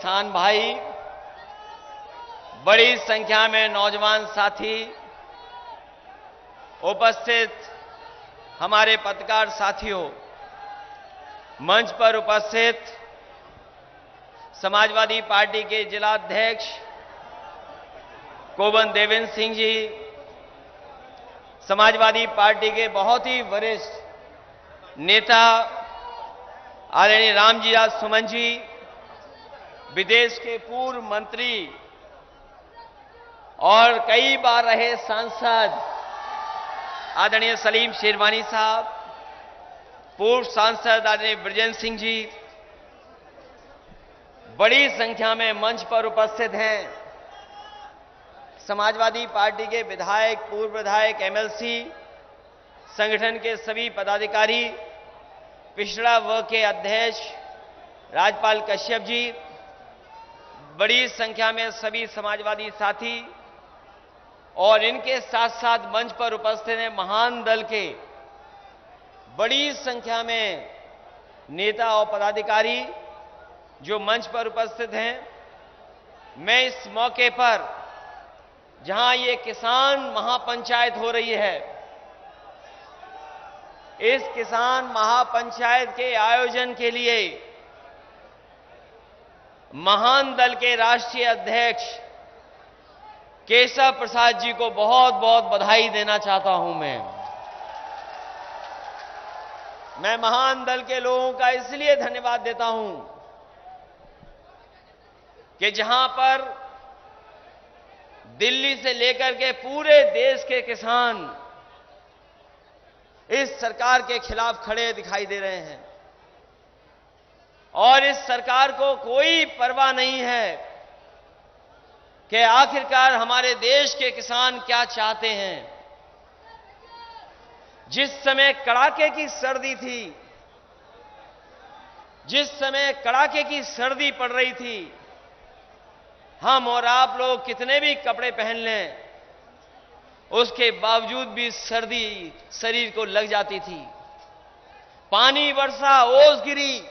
किसान भाई, बड़ी संख्या में नौजवान साथी, उपस्थित हमारे पत्रकार साथियों, मंच पर उपस्थित समाजवादी पार्टी के जिला अध्यक्ष कोवन देवेंद्र सिंह जी, समाजवादी पार्टी के बहुत ही वरिष्ठ नेता आदरणीय रामजी राज सुमन जी, विदेश के पूर्व मंत्री और कई बार रहे सांसद आदरणीय सलीम शेरवानी साहब, पूर्व सांसद आदरणीय ब्रजेंद्र सिंह जी, बड़ी संख्या में मंच पर उपस्थित हैं समाजवादी पार्टी के विधायक, पूर्व विधायक, एमएलसी, संगठन के सभी पदाधिकारी, पिछड़ा वर्ग के अध्यक्ष राजपाल कश्यप जी, बड़ी संख्या में सभी समाजवादी साथी और इनके साथ साथ मंच पर उपस्थित हैं महान दल के बड़ी संख्या में नेता और पदाधिकारी जो मंच पर उपस्थित हैं। मैं इस मौके पर, जहां ये किसान महापंचायत हो रही है, इस किसान महापंचायत के आयोजन के लिए महान दल के राष्ट्रीय अध्यक्ष केशव प्रसाद जी को बहुत बहुत बधाई देना चाहता हूं। मैं महान दल के लोगों का इसलिए धन्यवाद देता हूं कि जहां पर दिल्ली से लेकर के पूरे देश के किसान इस सरकार के खिलाफ खड़े दिखाई दे रहे हैं और इस सरकार को कोई परवाह नहीं है कि आखिरकार हमारे देश के किसान क्या चाहते हैं। जिस समय कड़ाके की सर्दी थी, जिस समय कड़ाके की सर्दी पड़ रही थी, हम और आप लोग कितने भी कपड़े पहन लें, उसके बावजूद भी सर्दी शरीर को लग जाती थी। पानी वर्षा, ओस गिरी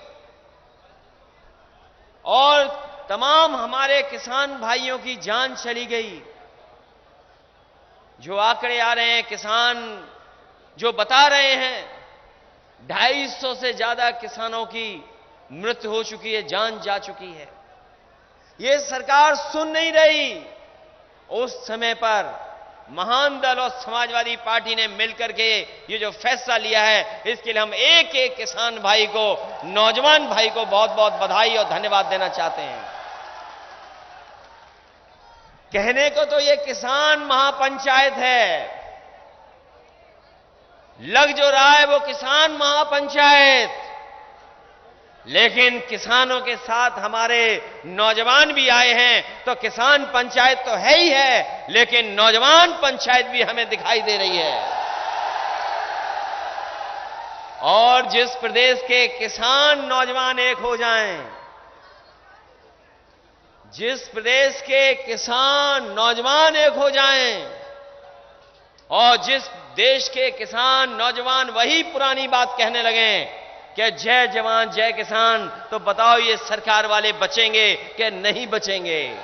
और तमाम हमारे किसान भाइयों की जान चली गई। जो आंकड़े आ रहे हैं, किसान जो बता रहे हैं, 250 से ज्यादा किसानों की मृत्यु हो चुकी है, जान जा चुकी है। ये सरकार सुन नहीं रही। उस समय पर महान दल और समाजवादी पार्टी ने मिलकर के ये जो फैसला लिया है, इसके लिए हम एक एक किसान भाई को, नौजवान भाई को बहुत बहुत बधाई और धन्यवाद देना चाहते हैं। कहने को तो ये किसान महापंचायत है, लग जो रहा है वो किसान महापंचायत, लेकिन किसानों के साथ हमारे नौजवान भी आए हैं। तो किसान पंचायत तो है ही है, लेकिन नौजवान पंचायत भी हमें दिखाई दे रही है। और जिस प्रदेश के किसान नौजवान एक हो जाएं, जिस प्रदेश के किसान नौजवान एक हो जाएं और जिस देश के किसान नौजवान वही पुरानी बात कहने लगें कि जय जवान जय किसान, तो बताओ ये सरकार वाले बचेंगे कि नहीं बचेंगे।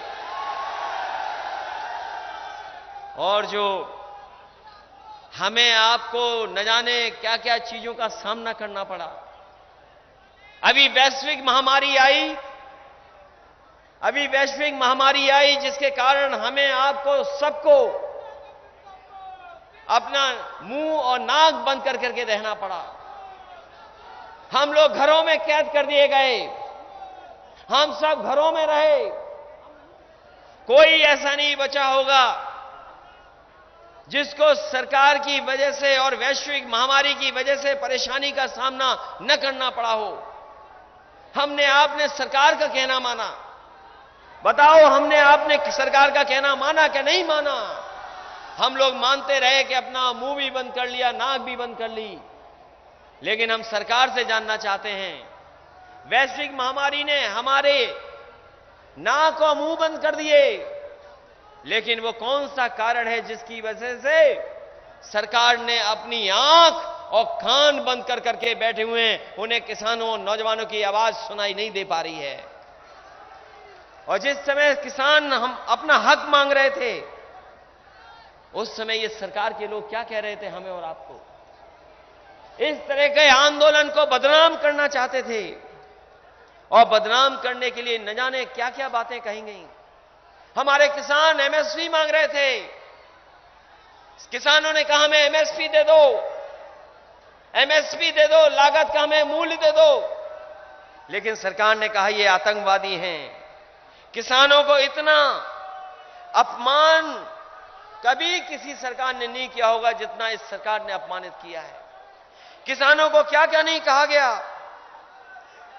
और जो हमें आपको न जाने क्या क्या चीजों का सामना करना पड़ा। अभी वैश्विक महामारी आई जिसके कारण हमें आपको सबको अपना मुंह और नाक बंद कर करके रहना पड़ा। हम लोग घरों में कैद कर दिए गए, हम सब घरों में रहे। कोई ऐसा नहीं बचा होगा जिसको सरकार की वजह से और वैश्विक महामारी की वजह से परेशानी का सामना न करना पड़ा हो। हमने आपने सरकार का कहना माना। बताओ, हमने आपने सरकार का कहना माना कि नहीं माना? हम लोग मानते रहे कि अपना मुंह भी बंद कर लिया, नाक भी बंद कर ली, लेकिन हम सरकार से जानना चाहते हैं। वैश्विक महामारी ने हमारे नाक और मुंह बंद कर दिए, लेकिन वो कौन सा कारण है जिसकी वजह से सरकार ने अपनी आंख और कान बंद कर करके बैठे हुए हैं? उन्हें किसानों, नौजवानों की आवाज सुनाई नहीं दे पा रही है। और जिस समय किसान हम अपना हक मांग रहे थे, उस समय ये सरकार के लोग क्या कह रहे थे हमें और आपको? इस तरह के आंदोलन को बदनाम करना चाहते थे और बदनाम करने के लिए न जाने क्या क्या बातें कही गई। हमारे किसान एमएसपी मांग रहे थे, किसानों ने कहा हमें एमएसपी दे दो, एमएसपी दे दो, लागत का हमें मूल्य दे दो। लेकिन सरकार ने कहा ये आतंकवादी हैं। किसानों को इतना अपमान कभी किसी सरकार ने नहीं किया होगा जितना इस सरकार ने अपमानित किया है। किसानों को क्या क्या नहीं कहा गया,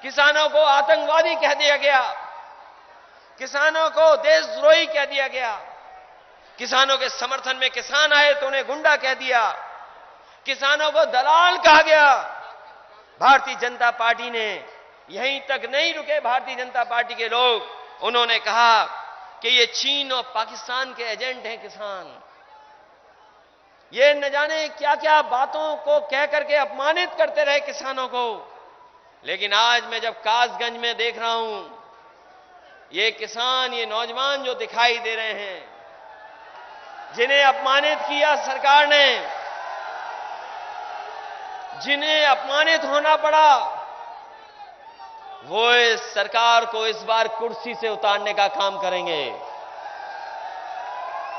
किसानों को आतंकवादी कह दिया गया, किसानों को देशद्रोही कह दिया गया, किसानों के समर्थन में किसान आए तो उन्हें गुंडा कह दिया, किसानों को दलाल कहा गया। भारतीय जनता पार्टी ने यहीं तक नहीं रुके, भारतीय जनता पार्टी के लोग, उन्होंने कहा कि ये चीन और पाकिस्तान के एजेंट हैं किसान। ये न जाने क्या क्या बातों को कह करके अपमानित करते रहे किसानों को। लेकिन आज मैं जब कासगंज में देख रहा हूं, ये किसान, ये नौजवान जो दिखाई दे रहे हैं, जिन्हें अपमानित किया सरकार ने, जिन्हें अपमानित होना पड़ा, वो इस सरकार को इस बार कुर्सी से उतारने का काम करेंगे।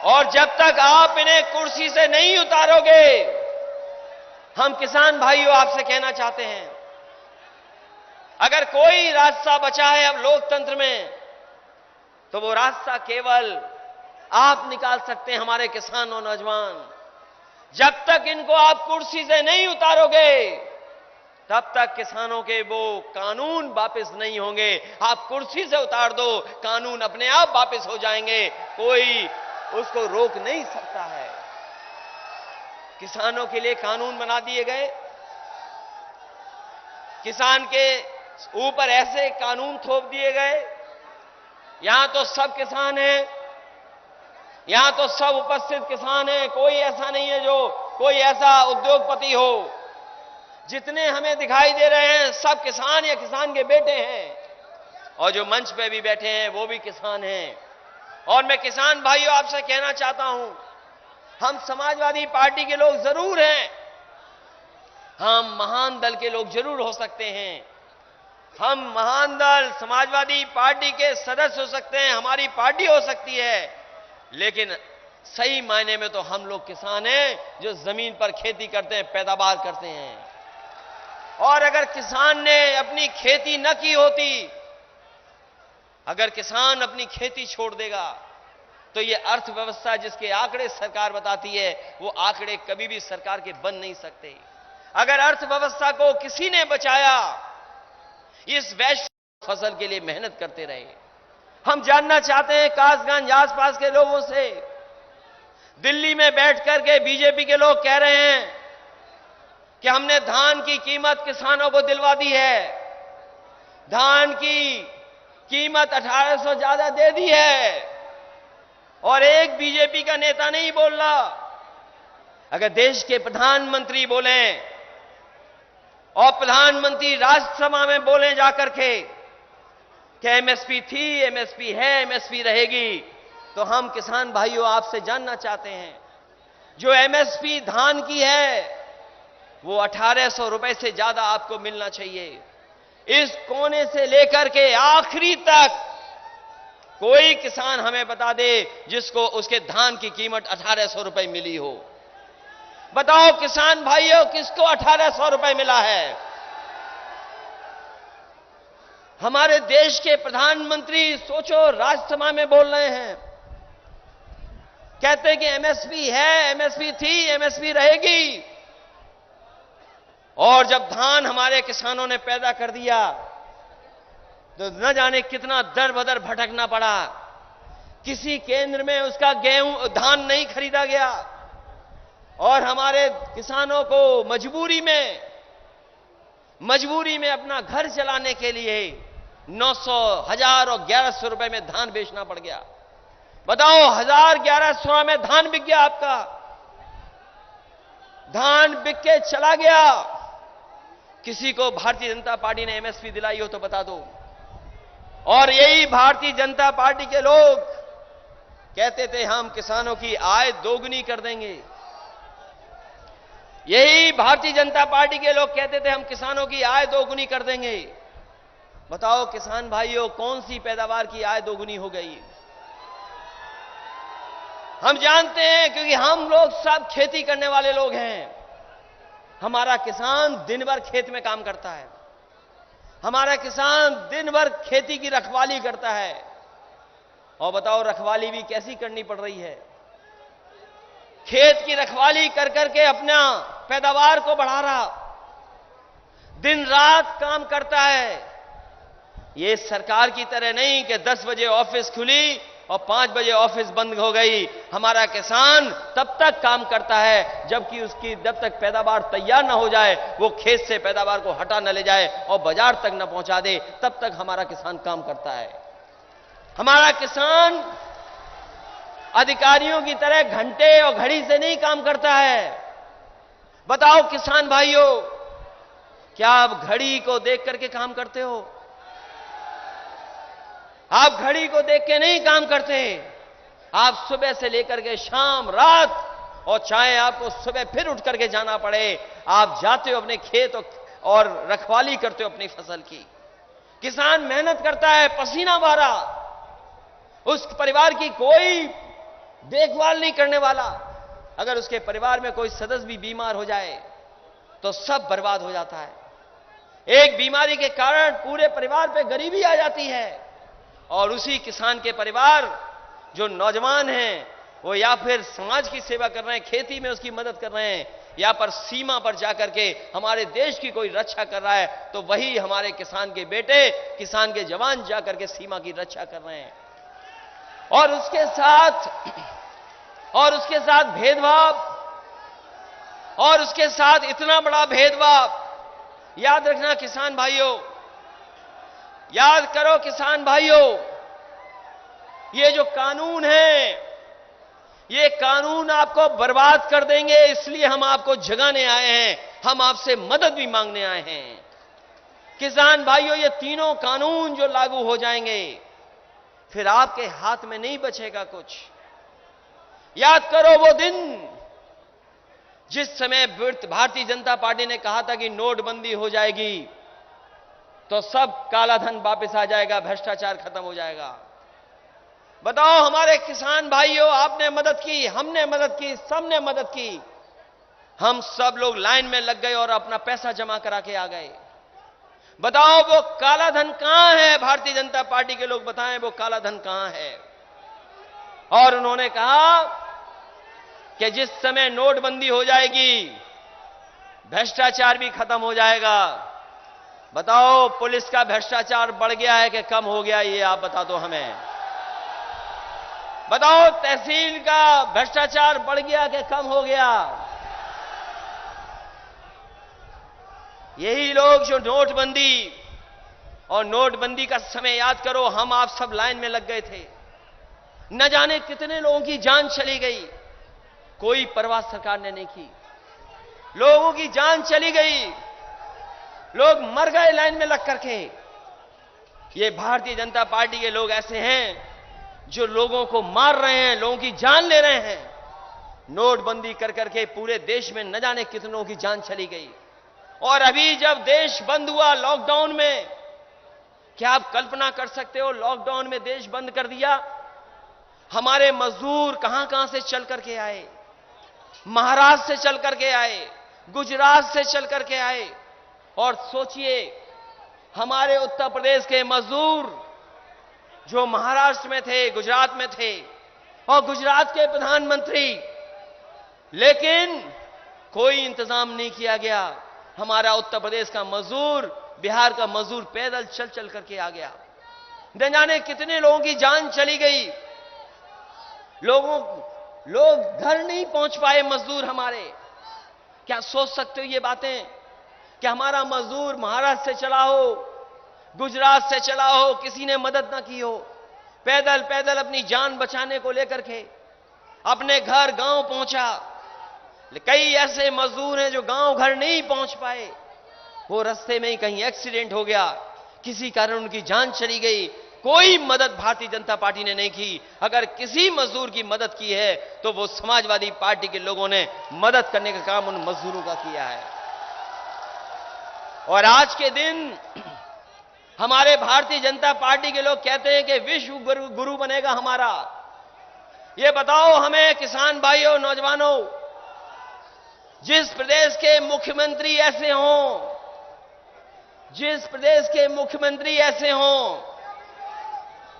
और जब तक आप इन्हें कुर्सी से नहीं उतारोगे, हम किसान भाइयों आपसे कहना चाहते हैं, अगर कोई रास्ता बचा है अब लोकतंत्र में, तो वो रास्ता केवल आप निकाल सकते हैं, हमारे किसान और नौजवान। जब तक इनको आप कुर्सी से नहीं उतारोगे, तब तक किसानों के वो कानून वापस नहीं होंगे। आप कुर्सी से उतार दो, कानून अपने आप वापस हो जाएंगे, कोई उसको रोक नहीं सकता है। किसानों के लिए कानून बना दिए गए, किसान के ऊपर ऐसे कानून थोप दिए गए, यहां तो सब किसान हैं, यहां तो सब उपस्थित किसान हैं, कोई ऐसा नहीं है जो कोई ऐसा उद्योगपति हो। जितने हमें दिखाई दे रहे हैं सब किसान या किसान के बेटे हैं, और जो मंच पे भी बैठे हैं वो भी किसान हैं। और मैं किसान भाइयों आपसे कहना चाहता हूं, हम समाजवादी पार्टी के लोग जरूर हैं, हम महान दल के लोग जरूर हो सकते हैं, हम महान दल समाजवादी पार्टी के सदस्य हो सकते हैं, हमारी पार्टी हो सकती है, लेकिन सही मायने में तो हम लोग किसान हैं जो जमीन पर खेती करते हैं, पैदावार करते हैं। और अगर किसान ने अपनी खेती न की होती, अगर किसान अपनी खेती छोड़ देगा, तो ये अर्थव्यवस्था जिसके आंकड़े सरकार बताती है, वो आंकड़े कभी भी सरकार के बन नहीं सकते। अगर अर्थव्यवस्था को किसी ने बचाया, इस वैश्विक फसल के लिए मेहनत करते रहे। हम जानना चाहते हैं कासगंज आसपास के लोगों से, दिल्ली में बैठ करके बीजेपी के लोग कह रहे हैं कि हमने धान की कीमत किसानों को दिलवा दी है, धान की कीमत 1800 ज्यादा दे दी है, और एक बीजेपी का नेता नहीं बोल रहा। अगर देश के प्रधानमंत्री बोले और प्रधानमंत्री राज्यसभा में बोले जाकर के कि एमएसपी थी, एमएसपी है, एमएसपी रहेगी, तो हम किसान भाइयों आपसे जानना चाहते हैं, जो एमएसपी धान की है वो 1800 रुपए से ज्यादा आपको मिलना चाहिए। इस कोने से लेकर के आखिरी तक कोई किसान हमें बता दे जिसको उसके धान की कीमत 1800 रुपए मिली हो। बताओ किसान भाइयों, किसको 1800 रुपए मिला है? हमारे देश के प्रधानमंत्री सोचो राज्यसभा में बोल रहे हैं, कहते हैं कि एमएसपी है, एमएसपी थी, एमएसपी रहेगी, और जब धान हमारे किसानों ने पैदा कर दिया तो न जाने कितना दर बदर भटकना पड़ा। किसी केंद्र में उसका गेहूं धान नहीं खरीदा गया, और हमारे किसानों को मजबूरी में अपना घर चलाने के लिए 900, 1000 और 1100 रुपए में धान बेचना पड़ गया। बताओ, 1000, 1100 में धान बिक गया, आपका धान बिक के चला गया। किसी को भारतीय जनता पार्टी ने एमएसपी दिलाई हो तो बता दो। और यही भारतीय जनता पार्टी के लोग कहते थे हम किसानों की आय दोगुनी कर देंगे। यही भारतीय जनता पार्टी के लोग कहते थे हम किसानों की आय दोगुनी कर देंगे। बताओ किसान भाइयों, कौन सी पैदावार की आय दोगुनी हो गई? हम जानते हैं क्योंकि हम लोग सब खेती करने वाले लोग हैं। हमारा किसान दिन भर खेत में काम करता है। हमारा किसान दिन भर खेती की रखवाली करता है। और बताओ रखवाली भी कैसी करनी पड़ रही है? खेत की रखवाली कर करके अपना पैदावार को बढ़ा रहा, दिन रात काम करता है। ये सरकार की तरह नहीं कि 10 बजे ऑफिस खुली और 5 बजे ऑफिस बंद हो गई। हमारा किसान तब तक काम करता है जबकि उसकी जब तक पैदावार तैयार ना हो जाए, वो खेत से पैदावार को हटा न ले जाए और बाजार तक न पहुंचा दे, तब तक हमारा किसान काम करता है। हमारा किसान अधिकारियों की तरह घंटे और घड़ी से नहीं काम करता है। बताओ किसान भाइयों, क्या आप घड़ी को देख करके काम करते हो? आप घड़ी को देख के नहीं काम करते। आप सुबह से लेकर के शाम रात, और चाहे आपको सुबह फिर उठ करके जाना पड़े, आप जाते हो अपने खेत और रखवाली करते हो अपनी फसल की। किसान मेहनत करता है, पसीना बहा रहा, उस परिवार की कोई देखभाल नहीं करने वाला। अगर उसके परिवार में कोई सदस्य भी बीमार हो जाए तो सब बर्बाद हो जाता है। एक बीमारी के कारण पूरे परिवार पे गरीबी आ जाती है। और उसी किसान के परिवार जो नौजवान हैं, वो या फिर समाज की सेवा कर रहे हैं, खेती में उसकी मदद कर रहे हैं, या पर सीमा पर जाकर के हमारे देश की कोई रक्षा कर रहा है, तो वही हमारे किसान के बेटे, किसान के जवान जाकर के सीमा की रक्षा कर रहे हैं। और उसके साथ भेदभाव, और उसके साथ इतना बड़ा भेदभाव। याद रखना किसान भाइयों, याद करो किसान भाइयों, ये जो कानून है, ये कानून आपको बर्बाद कर देंगे। इसलिए हम आपको जगाने आए हैं, हम आपसे मदद भी मांगने आए हैं। किसान भाइयों, ये तीनों कानून जो लागू हो जाएंगे, फिर आपके हाथ में नहीं बचेगा कुछ। याद करो वो दिन जिस समय भारतीय जनता पार्टी ने कहा था कि नोटबंदी हो जाएगी तो सब काला धन वापस आ जाएगा, भ्रष्टाचार खत्म हो जाएगा। बताओ हमारे किसान भाइयों, आपने मदद की, हमने मदद की, सबने मदद की। हम सब लोग लाइन में लग गए और अपना पैसा जमा करा के आ गए। बताओ वो काला धन कहां है? भारतीय जनता पार्टी के लोग बताएं वो काला धन कहां है? और उन्होंने कहा कि जिस समय नोटबंदी हो जाएगी भ्रष्टाचार भी खत्म हो जाएगा। बताओ पुलिस का भ्रष्टाचार बढ़ गया है कि कम हो गया, ये आप बता दो हमें। बताओ तहसील का भ्रष्टाचार बढ़ गया कि कम हो गया? यही लोग जो नोटबंदी का समय याद करो, हम आप सब लाइन में लग गए थे। न जाने कितने लोगों की जान चली गई, कोई परवाह सरकार ने नहीं की। लोगों की जान चली गई, लोग मर गए लाइन में लग करके। ये भारतीय जनता पार्टी के लोग ऐसे हैं जो लोगों को मार रहे हैं, लोगों की जान ले रहे हैं। नोटबंदी कर करके पूरे देश में न जाने कितनों की जान चली गई। और अभी जब देश बंद हुआ लॉकडाउन में, क्या आप कल्पना कर सकते हो? लॉकडाउन में देश बंद कर दिया, हमारे मजदूर कहां कहां से चल करके आए? महाराष्ट्र से चल करके आए, गुजरात से चल करके आए। और सोचिए हमारे उत्तर प्रदेश के मजदूर जो महाराष्ट्र में थे, गुजरात में थे, और गुजरात के प्रधानमंत्री, लेकिन कोई इंतजाम नहीं किया गया। हमारा उत्तर प्रदेश का मजदूर, बिहार का मजदूर पैदल चल चल करके आ गया। न जाने कितने लोगों की जान चली गई। लोग घर नहीं पहुंच पाए मजदूर हमारे। क्या सोच सकते हो ये बातें कि हमारा मजदूर महाराष्ट्र से चला हो, गुजरात से चला हो, किसी ने मदद ना की हो, पैदल पैदल अपनी जान बचाने को लेकर के अपने घर गांव पहुंचा। कई ऐसे मजदूर हैं जो गांव घर नहीं पहुंच पाए, वो रास्ते में ही कहीं एक्सीडेंट हो गया, किसी कारण उनकी जान चली गई। कोई मदद भारतीय जनता पार्टी ने नहीं की। अगर किसी मजदूर की मदद की है तो वो समाजवादी पार्टी के लोगों ने मदद करने का काम उन मजदूरों का किया है। और आज के दिन हमारे भारतीय जनता पार्टी के लोग कहते हैं कि विश्व गुरु बनेगा हमारा। ये बताओ हमें किसान भाइयों, नौजवानों, जिस प्रदेश के मुख्यमंत्री ऐसे हों, जिस प्रदेश के मुख्यमंत्री ऐसे हों,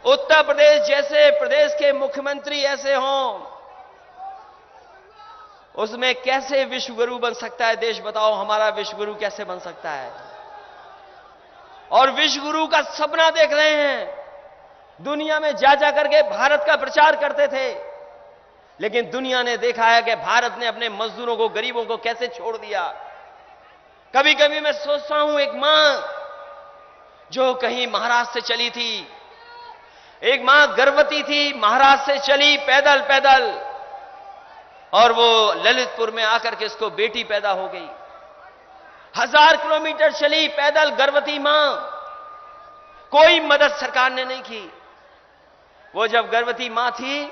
उत्तर प्रदेश जैसे प्रदेश के मुख्यमंत्री ऐसे हों, उसमें कैसे विश्वगुरु बन सकता है देश? बताओ हमारा विश्वगुरु कैसे बन सकता है? और विश्वगुरु का सपना देख रहे हैं। दुनिया में जा जा करके भारत का प्रचार करते थे, लेकिन दुनिया ने देखा है कि भारत ने अपने मजदूरों को, गरीबों को कैसे छोड़ दिया। कभी कभी मैं सोचता हूं, एक मां जो कहीं महाराष्ट्र से चली थी, एक मां गर्भवती थी, महाराष्ट्र से चली पैदल पैदल, और वो ललितपुर में आकर के उसको बेटी पैदा हो गई। 1000 किलोमीटर चली पैदल गर्भवती मां, कोई मदद सरकार ने नहीं की। वो जब गर्भवती मां थी,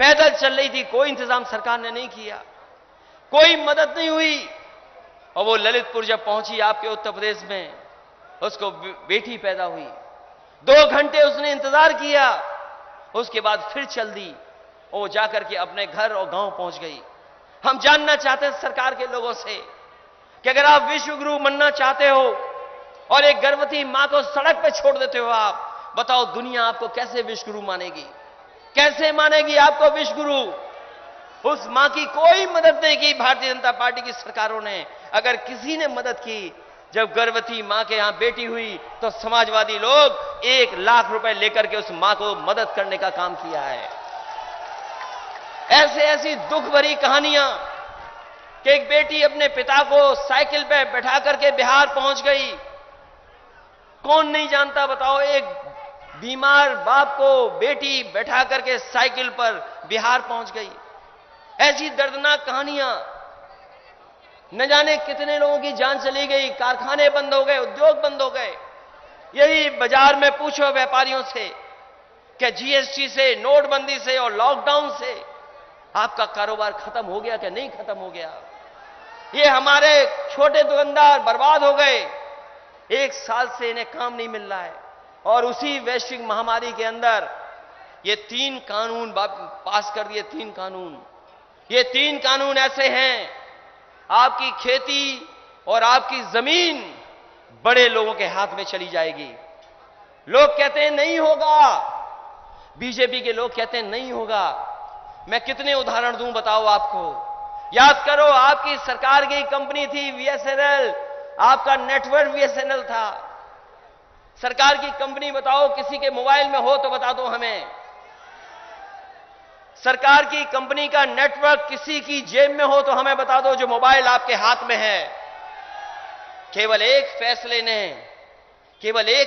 पैदल चल रही थी, कोई इंतजाम सरकार ने नहीं किया, कोई मदद नहीं हुई। और वो ललितपुर जब पहुंची आपके उत्तर प्रदेश में, उसको बेटी पैदा हुई। 2 घंटे उसने इंतजार किया, उसके बाद फिर चल दी, और वो जाकर के अपने घर और गांव पहुंच गई। हम जानना चाहते हैं सरकार के लोगों से कि अगर आप विश्वगुरु बनना चाहते हो और एक गर्भवती मां को सड़क पर छोड़ देते हो, आप बताओ दुनिया आपको कैसे विश्वगुरु मानेगी? कैसे मानेगी आपको विश्वगुरु? उस मां की कोई मदद नहीं की भारतीय जनता पार्टी की सरकारों ने। अगर किसी ने मदद की, जब गर्भवती मां के यहां बेटी हुई, तो समाजवादी लोग 1 लाख रुपए लेकर के उस मां को मदद करने का काम किया है। ऐसे ऐसी दुख भरी कहानियां कि एक बेटी अपने पिता को साइकिल पे बैठा करके बिहार पहुंच गई। कौन नहीं जानता बताओ, एक बीमार बाप को बेटी बैठा करके साइकिल पर बिहार पहुंच गई। ऐसी दर्दनाक कहानियां, न जाने कितने लोगों की जान चली गई, कारखाने बंद हो गए, उद्योग बंद हो गए। यही बाजार में पूछो व्यापारियों से कि जीएसटी से, नोटबंदी से और लॉकडाउन से आपका कारोबार खत्म हो गया कि नहीं खत्म हो गया? ये हमारे छोटे दुकानदार बर्बाद हो गए। 1 साल से इन्हें काम नहीं मिल रहा है। और उसी वैश्विक महामारी के अंदर ये 3 कानून पास कर दिए। 3 कानून, ये 3 कानून ऐसे हैं, आपकी खेती और आपकी जमीन बड़े लोगों के हाथ में चली जाएगी। लोग कहते हैं नहीं होगा, बीजेपी के लोग कहते हैं नहीं होगा। मैं कितने उदाहरण दूं बताओ आपको? याद करो, आपकी सरकार की कंपनी थी बीएसएनएल, आपका नेटवर्क बीएसएनएल था। सरकार की कंपनी बताओ, किसी के मोबाइल में हो तो बता दो हमें। सरकार की कंपनी का नेटवर्क किसी की जेब में हो तो हमें बता दो, जो मोबाइल आपके हाथ में है। केवल एक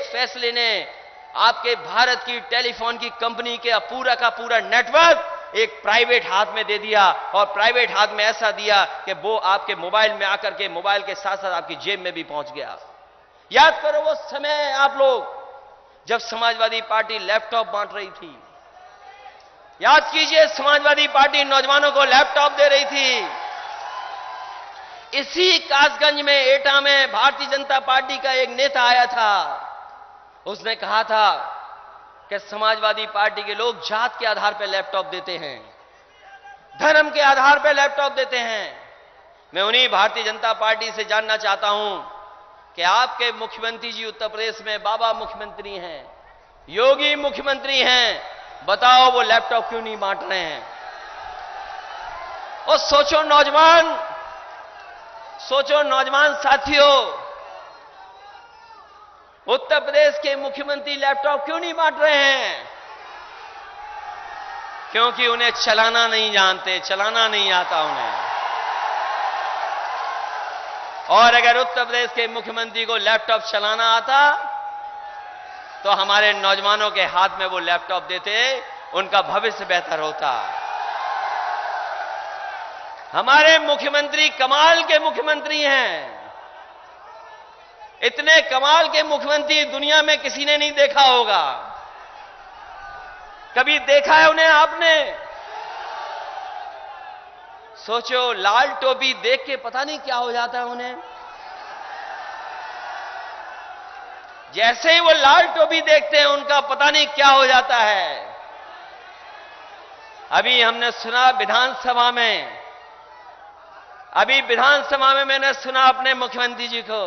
फैसले ने आपके भारत की टेलीफोन की कंपनी के पूरा का पूरा नेटवर्क एक प्राइवेट हाथ में दे दिया, और प्राइवेट हाथ में ऐसा दिया कि वो आपके मोबाइल में आकर के मोबाइल के साथ साथ आपकी जेब में भी पहुंच गया। याद करो वो समय आप लोग जब समाजवादी पार्टी लैपटॉप बांट रही थी। याद कीजिए, समाजवादी पार्टी नौजवानों को लैपटॉप दे रही थी। इसी कासगंज में, एटा में भारतीय जनता पार्टी का एक नेता आया था। उसने कहा था कि समाजवादी पार्टी के लोग जात के आधार पर लैपटॉप देते हैं, धर्म के आधार पर लैपटॉप देते हैं। मैं उन्हीं भारतीय जनता पार्टी से जानना चाहता हूं कि आपके मुख्यमंत्री जी उत्तर प्रदेश में बाबा मुख्यमंत्री हैं, योगी मुख्यमंत्री हैं, बताओ वो लैपटॉप क्यों नहीं बांट रहे हैं? और सोचो नौजवान साथियों, उत्तर प्रदेश के मुख्यमंत्री लैपटॉप क्यों नहीं बांट रहे हैं? क्योंकि उन्हें चलाना नहीं जानते, चलाना नहीं आता उन्हें। और अगर उत्तर प्रदेश के मुख्यमंत्री को लैपटॉप चलाना आता तो हमारे नौजवानों के हाथ में वो लैपटॉप देते, उनका भविष्य बेहतर होता। हमारे मुख्यमंत्री कमाल के मुख्यमंत्री हैं। इतने कमाल के मुख्यमंत्री दुनिया में किसी ने नहीं देखा होगा। कभी देखा है उन्हें आपने? सोचो, लाल टोपी देख के पता नहीं क्या हो जाता है उन्हें। जैसे ही वो लाल टोपी देखते हैं उनका पता नहीं क्या हो जाता है। अभी हमने सुना विधानसभा में, मैंने सुना अपने मुख्यमंत्री जी को,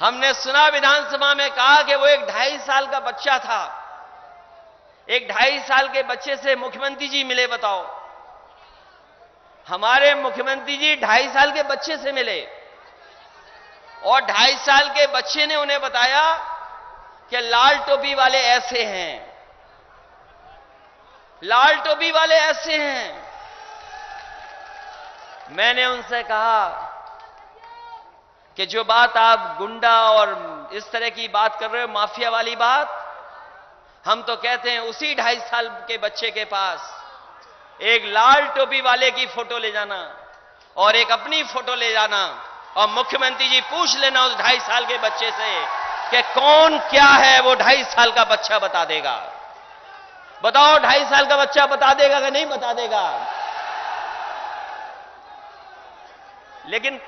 हमने सुना विधानसभा में कहा कि वो एक 2.5 साल का बच्चा था। एक 2.5 साल के बच्चे से मुख्यमंत्री जी मिले। बताओ, हमारे मुख्यमंत्री जी 2.5 साल के बच्चे से मिले और 2.5 साल के बच्चे ने उन्हें बताया कि लाल टोपी वाले ऐसे हैं, लाल टोपी वाले ऐसे हैं। मैंने उनसे कहा कि जो बात आप गुंडा और इस तरह की बात कर रहे हो, माफिया वाली बात, हम तो कहते हैं उसी 2.5 साल के बच्चे के पास एक लाल टोपी वाले की फोटो ले जाना और एक अपनी फोटो ले जाना और मुख्यमंत्री जी पूछ लेना उस 2.5 साल के बच्चे से कि कौन क्या है। वो 2.5 साल का बच्चा बता देगा। बताओ, 2.5 साल का बच्चा बता देगा कि नहीं बता देगा? लेकिन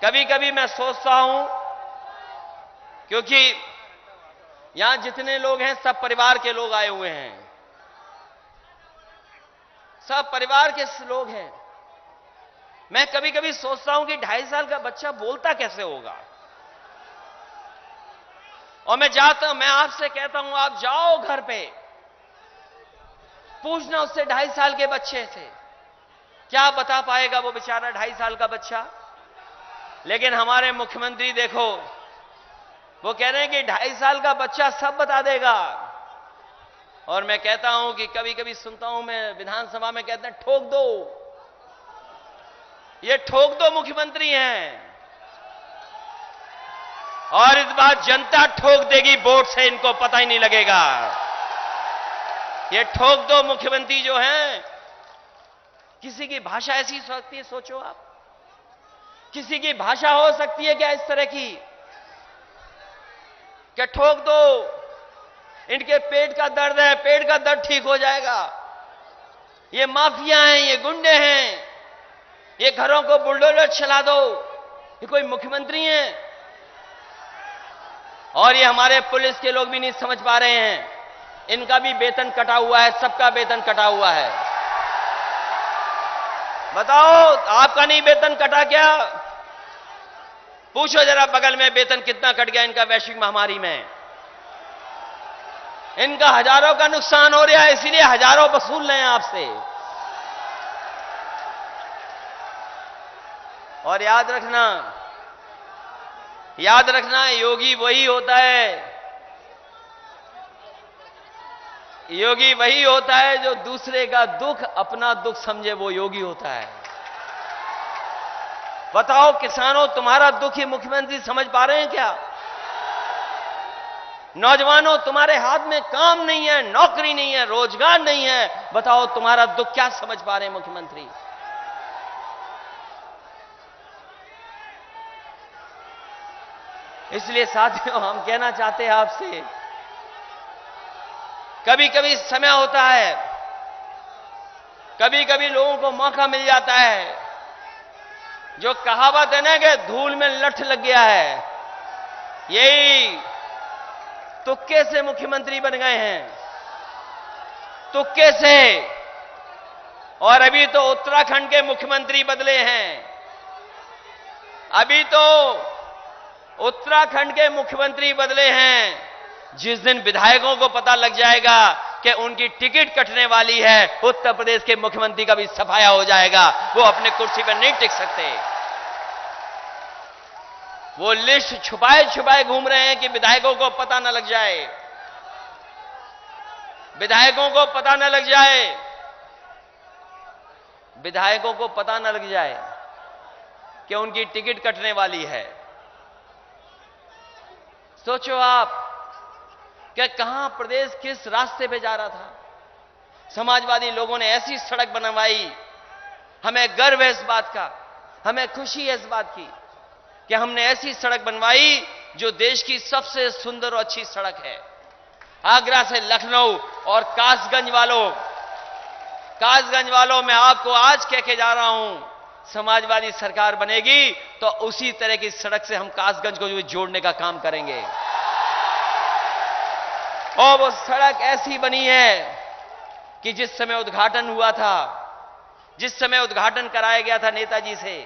कभी कभी मैं सोचता हूं, क्योंकि यहां जितने लोग हैं सब परिवार के लोग आए हुए हैं, सब परिवार के लोग हैं। मैं कभी कभी सोचता हूं कि 2.5 साल का बच्चा बोलता कैसे होगा। और मैं आपसे कहता हूं, आप जाओ घर पे, पूछना उससे 2.5 साल के बच्चे से, क्या बता पाएगा वो बेचारा 2.5 साल का बच्चा। लेकिन हमारे मुख्यमंत्री देखो, वो कह रहे हैं कि 2.5 साल का बच्चा सब बता देगा। और मैं कहता हूं कि कभी कभी सुनता हूं मैं विधानसभा में, कहते हैं ठोक दो, ये ठोक दो मुख्यमंत्री हैं। और इस बार जनता ठोक देगी वोट से, इनको पता ही नहीं लगेगा। ये ठोक दो मुख्यमंत्री जो हैं, किसी की भाषा ऐसी हो सकती है, सोचो आप, किसी की भाषा हो सकती है क्या इस तरह की? क्या ठोक दो, इनके पेट का दर्द है, पेट का दर्द ठीक हो जाएगा। ये माफिया हैं, ये गुंडे हैं, ये घरों को बुलडोजर चला दो, ये कोई मुख्यमंत्री हैं? और ये हमारे पुलिस के लोग भी नहीं समझ पा रहे हैं, इनका भी वेतन कटा हुआ है, सबका वेतन कटा हुआ है। बताओ, आपका नहीं वेतन कटा क्या? पूछो जरा बगल में वेतन कितना कट गया इनका वैश्विक महामारी में। इनका हजारों का नुकसान हो रहा है, इसीलिए हजारों वसूल रहे हैं आपसे। और याद रखना, योगी वही होता है, योगी वही होता है जो दूसरे का दुख अपना दुख समझे, वो योगी होता है। बताओ किसानों, तुम्हारा दुख ही मुख्यमंत्री समझ पा रहे हैं क्या? नौजवानों, तुम्हारे हाथ में काम नहीं है, नौकरी नहीं है, रोजगार नहीं है, बताओ तुम्हारा दुख क्या समझ पा रहे हैं मुख्यमंत्री? इसलिए साथियों, हम कहना चाहते हैं आपसे, कभी कभी समय होता है, कभी कभी लोगों को मौका मिल जाता है, जो कहावत है ना कि धूल में लठ लग गया है, यही तुक्के से मुख्यमंत्री बन गए हैं, तुक्के से। और अभी तो उत्तराखंड के मुख्यमंत्री बदले हैं, अभी तो उत्तराखंड के मुख्यमंत्री बदले हैं। जिस दिन विधायकों को पता लग जाएगा कि उनकी टिकट कटने वाली है, उत्तर प्रदेश के मुख्यमंत्री का भी सफाया हो जाएगा, वो अपने कुर्सी पर नहीं टिक सकते। वो लिस्ट छुपाए छुपाए घूम रहे हैं कि विधायकों को पता न लग जाए, विधायकों को पता न लग जाए, विधायकों को पता न लग जाए कि उनकी टिकट कटने वाली है। सोचो आप कि कहां प्रदेश किस रास्ते पे जा रहा था। समाजवादी लोगों ने ऐसी सड़क बनवाई, हमें गर्व है इस बात का, हमें खुशी है इस बात की कि हमने ऐसी सड़क बनवाई जो देश की सबसे सुंदर और अच्छी सड़क है। आगरा से लखनऊ और कासगंज वालों मैं आपको आज कह के जा रहा हूं, समाजवादी सरकार बनेगी तो उसी तरह की सड़क से हम कासगंज को जोड़ने का काम करेंगे। और वो सड़क ऐसी बनी है कि जिस समय उद्घाटन हुआ था, जिस समय उद्घाटन कराया गया था नेताजी से,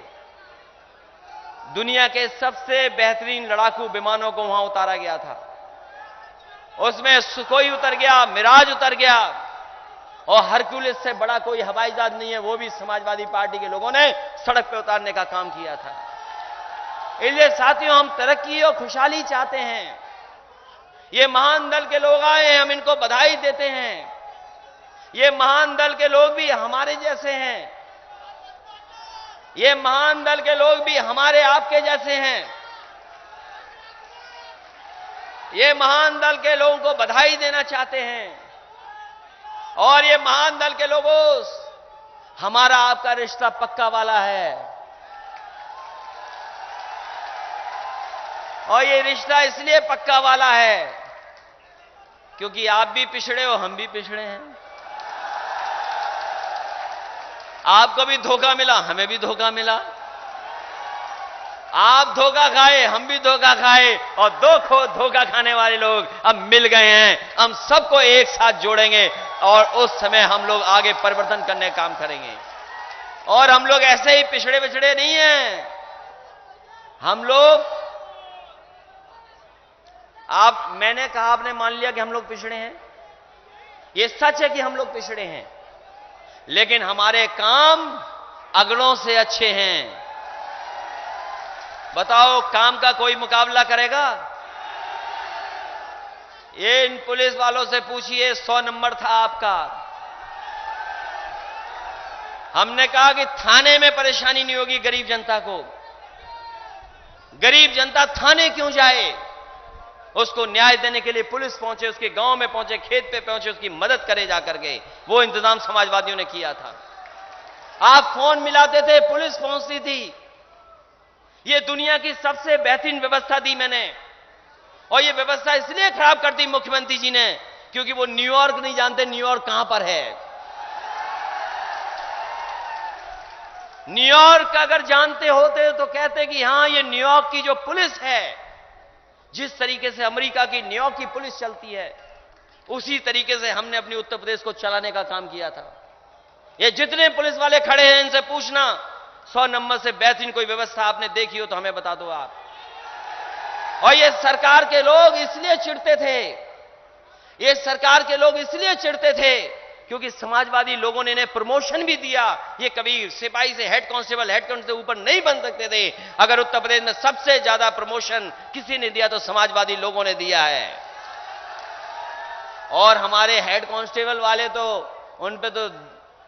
दुनिया के सबसे बेहतरीन लड़ाकू विमानों को वहां उतारा गया था। उसमें सुखोई उतर गया, मिराज उतर गया, और हरक्यूलिस से बड़ा कोई हवाई जहाज नहीं है, वो भी समाजवादी पार्टी के लोगों ने सड़क पे उतारने का काम किया था। इसलिए साथियों, हम तरक्की और खुशहाली चाहते हैं। ये महान दल के लोग आए हैं, हम इनको बधाई देते हैं। ये महान दल के लोग भी हमारे जैसे हैं, ये महान दल के लोग भी हमारे आपके जैसे हैं। ये महान दल के लोगों को बधाई देना चाहते हैं। और ये महान दल के लोगों, हमारा आपका रिश्ता पक्का वाला है, और ये रिश्ता इसलिए पक्का वाला है क्योंकि आप भी पिछड़े हो, हम भी पिछड़े हैं। आपको भी धोखा मिला, हमें भी धोखा मिला। आप धोखा खाए, हम भी धोखा खाए, और दो धोखा खाने वाले लोग अब मिल गए हैं। हम सबको एक साथ जोड़ेंगे और उस समय हम लोग आगे परिवर्तन करने का काम करेंगे। और हम लोग ऐसे ही पिछड़े पिछड़े नहीं हैं। हम लोग, मैंने कहा, आपने मान लिया कि हम लोग पिछड़े हैं। ये सच है कि हम लोग पिछड़े हैं, लेकिन हमारे काम अगलों से अच्छे हैं। बताओ, काम का कोई मुकाबला करेगा? ये इन पुलिस वालों से पूछिए, 100 नंबर था आपका। हमने कहा कि थाने में परेशानी नहीं होगी गरीब जनता को। गरीब जनता थाने क्यों जाए? उसको न्याय देने के लिए पुलिस पहुंचे, उसके गांव में पहुंचे, खेत पे पहुंचे, उसकी मदद करे जाकर के। वो इंतजाम समाजवादियों ने किया था। आप फोन मिलाते थे, पुलिस पहुंचती थी। ये दुनिया की सबसे बेहतरीन व्यवस्था दी मैंने, और ये व्यवस्था इसलिए खराब कर दी मुख्यमंत्री जी ने क्योंकि वो न्यूयॉर्क नहीं जानते न्यूयॉर्क कहां पर है। न्यूयॉर्क अगर जानते होते तो कहते कि हां, ये न्यूयॉर्क की जो पुलिस है, जिस तरीके से अमेरिका की न्यूयॉर्क की पुलिस चलती है, उसी तरीके से हमने अपनी उत्तर प्रदेश को चलाने का काम किया था। ये जितने पुलिस वाले खड़े हैं, इनसे पूछना, 100 नंबर से बेहतरीन कोई व्यवस्था आपने देखी हो तो हमें बता दो आप। और ये सरकार के लोग इसलिए चिढ़ते थे, ये सरकार के लोग इसलिए चिढ़ते थे क्योंकि समाजवादी लोगों ने इन्हें प्रमोशन भी दिया। ये कभी सिपाही से हेड कांस्टेबल से ऊपर नहीं बन सकते थे। अगर उत्तर प्रदेश में सबसे ज्यादा प्रमोशन किसी ने दिया तो समाजवादी लोगों ने दिया है। और हमारे हेड कांस्टेबल वाले तो, उन पे तो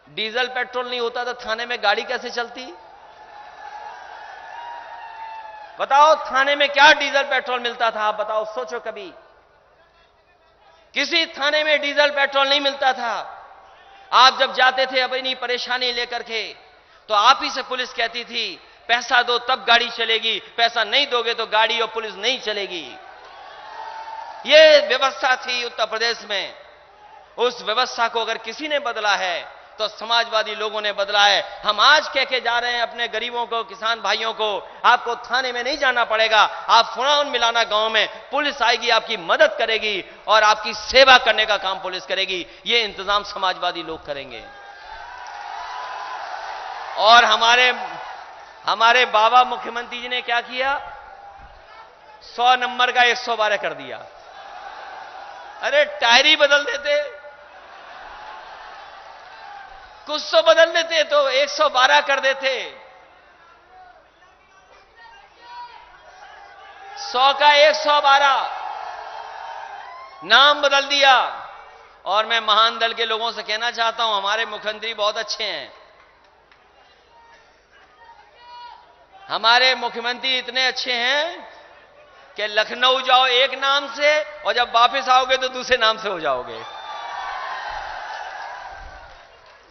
डीजल पेट्रोल नहीं होता तो थाने में गाड़ी कैसे चलती? बताओ, थाने में क्या डीजल पेट्रोल मिलता था? आप बताओ, सोचो कभी। किसी थाने में डीजल पेट्रोल नहीं मिलता था। आप जब जाते थे अपनी परेशानी लेकर के, तो आप ही से पुलिस कहती थी पैसा दो तब गाड़ी चलेगी, पैसा नहीं दोगे तो गाड़ी और पुलिस नहीं चलेगी। यह व्यवस्था थी उत्तर प्रदेश में। उस व्यवस्था को अगर किसी ने बदला है तो समाजवादी लोगों ने बदला है। हम आज कह के जा रहे हैं अपने गरीबों को, किसान भाइयों को, आपको थाने में नहीं जाना पड़ेगा। आप फोन मिलाना गांव में, पुलिस आएगी, आपकी मदद करेगी और आपकी सेवा करने का काम पुलिस करेगी। ये इंतजाम समाजवादी लोग करेंगे। और हमारे बाबा मुख्यमंत्री जी ने क्या किया? 100 नंबर का 112 कर दिया। अरे टायर ही बदल देते, कुछ तो बदल देते तो 112 कर देते। 100 का 112 नाम बदल दिया। और मैं महान दल के लोगों से कहना चाहता हूं, हमारे मुख्यमंत्री बहुत अच्छे हैं। हमारे मुख्यमंत्री इतने अच्छे हैं कि लखनऊ जाओ एक नाम से और जब वापस आओगे तो दूसरे नाम से हो जाओगे।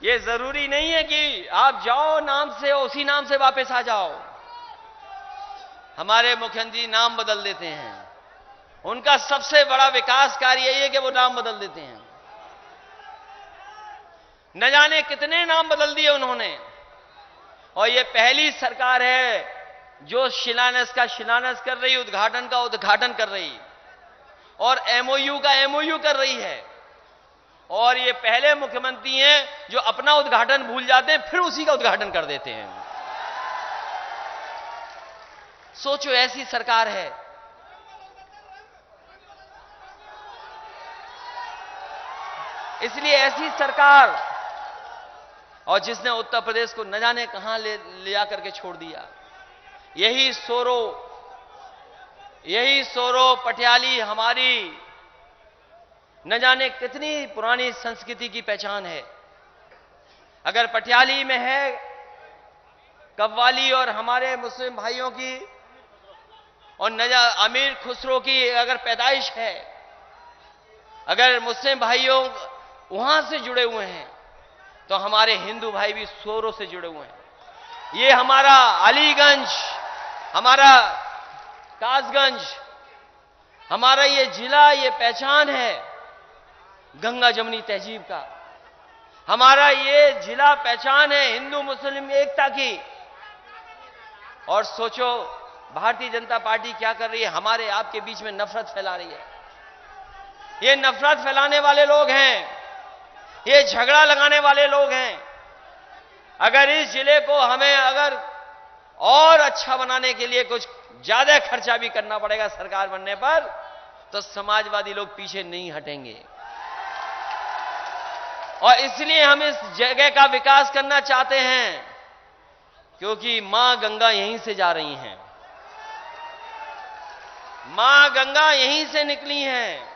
ये जरूरी नहीं है कि आप जाओ नाम से उसी नाम से वापस आ जाओ। हमारे मुख्यमंत्री नाम बदल देते हैं। उनका सबसे बड़ा विकास कार्य यही है कि वो नाम बदल देते हैं। न जाने कितने नाम बदल दिए उन्होंने, और ये पहली सरकार है जो शिलान्यास का शिलान्यास कर रही, उद्घाटन का उद्घाटन कर रही, और एमओयू का एमओयू कर रही है। और ये पहले मुख्यमंत्री हैं जो अपना उद्घाटन भूल जाते हैं, फिर उसी का उद्घाटन कर देते हैं। सोचो, ऐसी सरकार है। इसलिए ऐसी सरकार, और जिसने उत्तर प्रदेश को न जाने कहां ले जाकर के छोड़ दिया। यही सोरो पटियाली हमारी न जाने कितनी पुरानी संस्कृति की पहचान है। अगर पटियाली में है कव्वाली और हमारे मुस्लिम भाइयों की, और अमीर खुसरो की अगर पैदाइश है, अगर मुस्लिम भाइयों वहां से जुड़े हुए हैं, तो हमारे हिंदू भाई भी सोरो से जुड़े हुए हैं। ये हमारा अलीगंज, हमारा कासगंज, हमारा ये जिला, ये पहचान है गंगा जमुनी तहजीब का। हमारा ये जिला पहचान है हिंदू मुस्लिम एकता की। और सोचो भारतीय जनता पार्टी क्या कर रही है, हमारे आपके बीच में नफरत फैला रही है। ये नफरत फैलाने वाले लोग हैं, ये झगड़ा लगाने वाले लोग हैं। अगर इस जिले को हमें अगर और अच्छा बनाने के लिए कुछ ज्यादा खर्चा भी करना पड़ेगा सरकार बनने पर, तो समाजवादी लोग पीछे नहीं हटेंगे। और इसलिए हम इस जगह का विकास करना चाहते हैं, क्योंकि मां गंगा यहीं से जा रही हैं, मां गंगा यहीं से निकली हैं।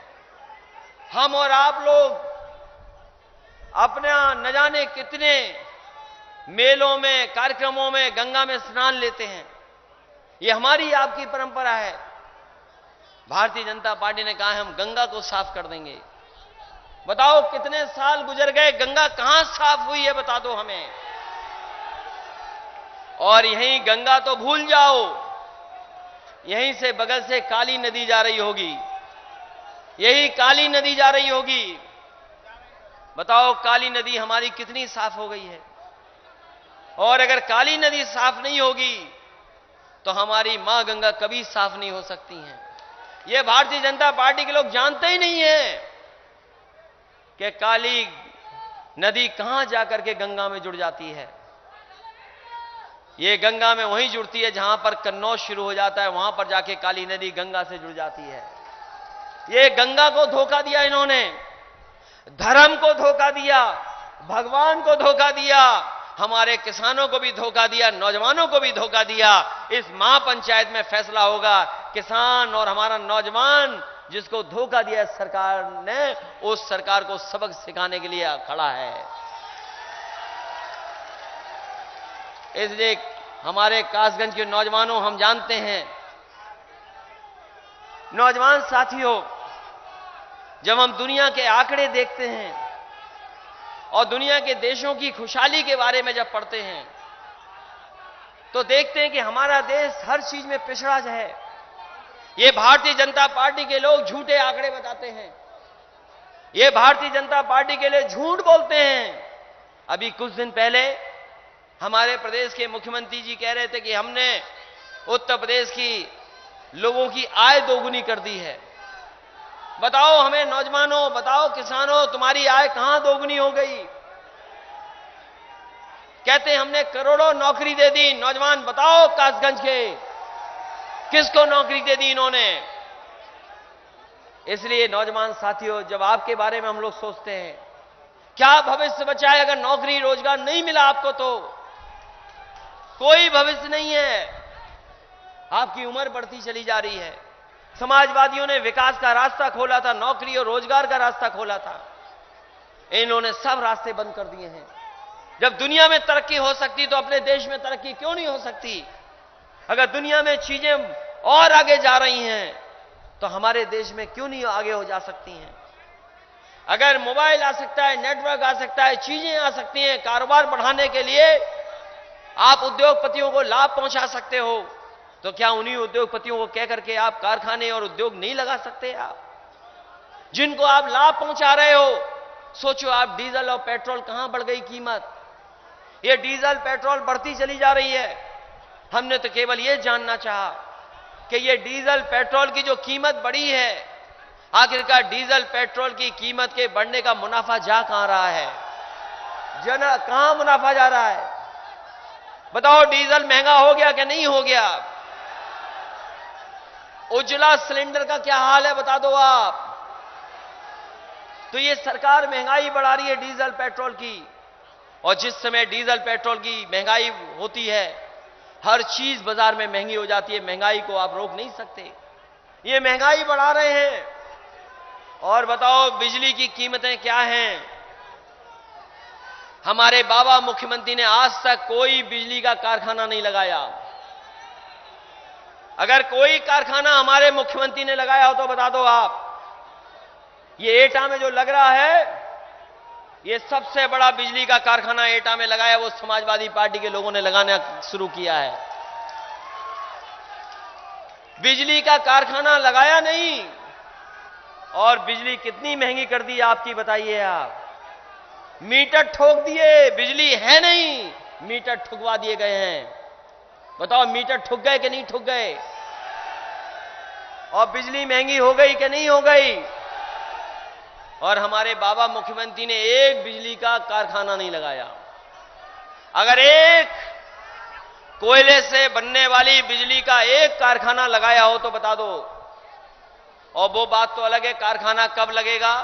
हम और आप लोग अपना न जाने कितने मेलों में, कार्यक्रमों में गंगा में स्नान लेते हैं। ये हमारी आपकी परंपरा है। भारतीय जनता पार्टी ने कहा है हम गंगा को साफ कर देंगे। बताओ कितने साल गुजर गए, गंगा कहां साफ हुई है, बता दो हमें। और यहीं गंगा तो भूल जाओ, यहीं से बगल से काली नदी जा रही होगी, यही काली नदी जा रही होगी। बताओ काली नदी हमारी कितनी साफ हो गई है। और अगर काली नदी साफ नहीं होगी तो हमारी मां गंगा कभी साफ नहीं हो सकती हैं। यह भारतीय जनता पार्टी के लोग जानते ही नहीं है कि काली नदी कहां जाकर के गंगा में जुड़ जाती है। ये गंगा में वहीं जुड़ती है जहां पर कन्नौज शुरू हो जाता है, वहां पर जाके काली नदी गंगा से जुड़ जाती है। ये गंगा को धोखा दिया इन्होंने, धर्म को धोखा दिया, भगवान को धोखा दिया, हमारे किसानों को भी धोखा दिया, नौजवानों को भी धोखा दिया। इस महापंचायत में फैसला होगा, किसान और हमारा नौजवान जिसको धोखा दिया सरकार ने, उस सरकार को सबक सिखाने के लिए खड़ा है। इसलिए हमारे कासगंज के नौजवानों, हम जानते हैं, नौजवान साथियों, जब हम दुनिया के आंकड़े देखते हैं और दुनिया के देशों की खुशहाली के बारे में जब पढ़ते हैं, तो देखते हैं कि हमारा देश हर चीज में पिछड़ा है। ये भारतीय जनता पार्टी के लोग झूठे आंकड़े बताते हैं, ये भारतीय जनता पार्टी के लिए झूठ बोलते हैं। अभी कुछ दिन पहले हमारे प्रदेश के मुख्यमंत्री जी कह रहे थे कि हमने उत्तर प्रदेश की लोगों की आय दोगुनी कर दी है। बताओ हमें नौजवानों, बताओ किसानों, तुम्हारी आय कहां दोगुनी हो गई? कहते हमने करोड़ों नौकरी दे दी। नौजवान बताओ कासगंज के किसको नौकरी दे दी इन्होंने? इसलिए नौजवान साथियों, जब आपके बारे में हम लोग सोचते हैं क्या भविष्य बचा है, अगर नौकरी रोजगार नहीं मिला आपको तो कोई भविष्य नहीं है। आपकी उम्र बढ़ती चली जा रही है। समाजवादियों ने विकास का रास्ता खोला था, नौकरी और रोजगार का रास्ता खोला था, इन्होंने सब रास्ते बंद कर दिए हैं। जब दुनिया में तरक्की हो सकती तो अपने देश में तरक्की क्यों नहीं हो सकती? अगर दुनिया में चीजें और आगे जा रही हैं तो हमारे देश में क्यों नहीं आगे हो जा सकती हैं? अगर मोबाइल आ सकता है, नेटवर्क आ सकता है, चीजें आ सकती हैं, कारोबार बढ़ाने के लिए आप उद्योगपतियों को लाभ पहुंचा सकते हो, तो क्या उन्हीं उद्योगपतियों को कह करके आप कारखाने और उद्योग नहीं लगा सकते? आप जिनको आप लाभ पहुंचा रहे हो, सोचो आप डीजल और पेट्रोल कहां बढ़ गई कीमत। ये डीजल पेट्रोल बढ़ती चली जा रही है। हमने तो केवल ये जानना चाहा कि ये डीजल पेट्रोल की जो कीमत बढ़ी है, आखिरकार डीजल पेट्रोल की कीमत के बढ़ने का मुनाफा जा कहां रहा है? कहां मुनाफा जा रहा है? बताओ, डीजल महंगा हो गया कि नहीं हो गया? उज्ज्वला सिलेंडर का क्या हाल है बता दो आप। तो ये सरकार महंगाई बढ़ा रही है डीजल पेट्रोल की, और जिस समय डीजल पेट्रोल की महंगाई होती है, हर चीज बाजार में महंगी हो जाती है। महंगाई को आप रोक नहीं सकते, ये महंगाई बढ़ा रहे हैं। और बताओ, बिजली की कीमतें क्या हैं? हमारे बाबा मुख्यमंत्री ने आज तक कोई बिजली का कारखाना नहीं लगाया। अगर कोई कारखाना हमारे मुख्यमंत्री ने लगाया हो तो बता दो आप। ये एटा में जो लग रहा है, ये सबसे बड़ा बिजली का कारखाना एटा में लगाया, वो समाजवादी पार्टी के लोगों ने लगाना शुरू किया है। बिजली का कारखाना लगाया नहीं, और बिजली कितनी महंगी कर दी आपकी, बताइए आप। मीटर ठोक दिए, बिजली है नहीं, मीटर ठुकवा दिए गए हैं। बताओ, मीटर ठुक गए कि नहीं ठुक गए? और बिजली महंगी हो गई कि नहीं हो गई? और हमारे बाबा मुख्यमंत्री ने एक बिजली का कारखाना नहीं लगाया। अगर एक कोयले से बनने वाली बिजली का एक कारखाना लगाया हो तो बता दो। और वो बात तो अलग है, कारखाना कब लगेगा।